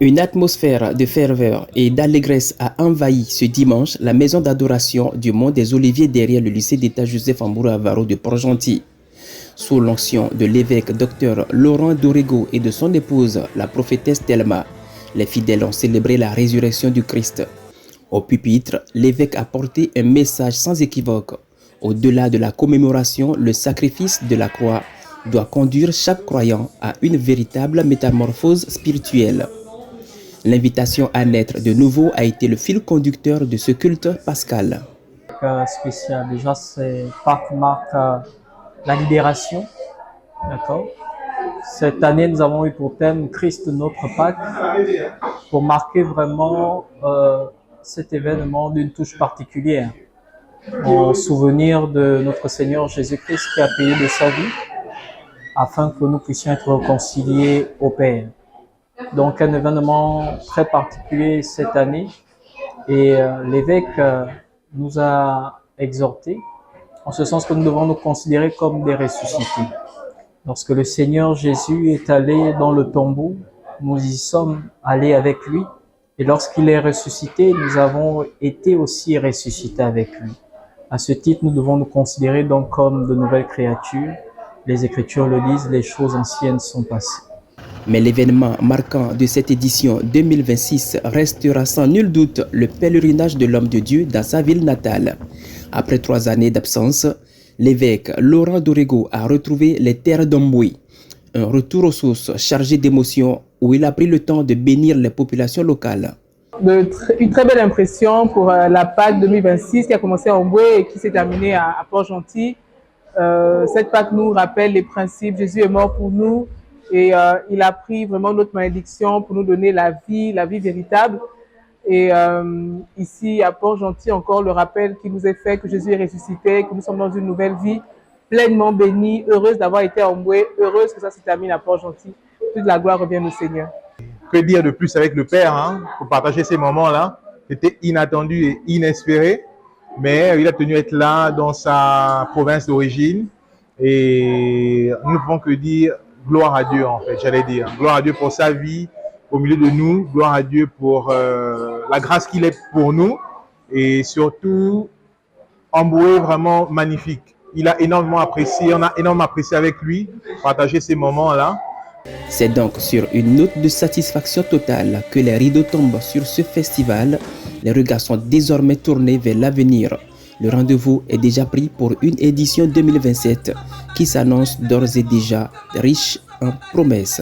Une atmosphère de ferveur et d'allégresse a envahi ce dimanche la maison d'adoration du Mont des Oliviers derrière le lycée d'État Joseph Amboura Avaro de Port-Gentil. Sous l'onction de l'évêque Dr Laurent Dorego et de son épouse, la prophétesse Thelma, les fidèles ont célébré la résurrection du Christ. Au pupitre, l'évêque a porté un message sans équivoque. Au-delà de la commémoration, le sacrifice de la croix doit conduire chaque croyant à une véritable métamorphose spirituelle. L'invitation à naître de nouveau a été le fil conducteur de ce culte pascal. Spécial. Déjà, c'est Pâques marque la libération. D'accord. Cette année, nous avons eu pour thème Christ notre Pâques, pour marquer vraiment cet événement d'une touche particulière, en souvenir de notre Seigneur Jésus-Christ qui a payé de sa vie afin que nous puissions être réconciliés au Père. Donc un événement très particulier cette année, et l'évêque nous a exhortés en ce sens que nous devons nous considérer comme des ressuscités. Lorsque le Seigneur Jésus est allé dans le tombeau, nous y sommes allés avec lui, et lorsqu'il est ressuscité, nous avons été aussi ressuscités avec lui. À ce titre, nous devons nous considérer donc comme de nouvelles créatures. Les Écritures le disent, les choses anciennes sont passées. Mais l'événement marquant de cette édition 2026 restera sans nul doute le pèlerinage de l'homme de Dieu dans sa ville natale. Après 3 années d'absence, l'évêque Laurent Dorego a retrouvé les terres d'Omboué. Un retour aux sources chargé d'émotions où il a pris le temps de bénir les populations locales. Une très belle impression pour la Pâques 2026 qui a commencé à Omboué et qui s'est terminée à Port-Gentil. Cette Pâques nous rappelle les principes. Jésus est mort pour nous. Et il a pris vraiment notre malédiction pour nous donner la vie véritable. Et ici, à Port-Gentil, encore le rappel qui nous est fait que Jésus est ressuscité, que nous sommes dans une nouvelle vie, pleinement bénie, heureuse d'avoir été à Omboué, heureuse que ça se termine à Port-Gentil. Toute la gloire revient au Seigneur. Que dire de plus avec le Père pour partager ces moments-là? C'était inattendu et inespéré, mais il a tenu à être là dans sa province d'origine. Et nous ne pouvons que dire gloire à Dieu, en fait, j'allais dire. Gloire à Dieu pour sa vie au milieu de nous. Gloire à Dieu pour la grâce qu'il est pour nous. Et surtout, Omboué vraiment magnifique. Il a énormément apprécié, on a énormément apprécié avec lui, partager ces moments-là. C'est donc sur une note de satisfaction totale que les rideaux tombent sur ce festival. Les regards sont désormais tournés vers l'avenir. Le rendez-vous est déjà pris pour une édition 2027 qui s'annonce d'ores et déjà riche en promesses.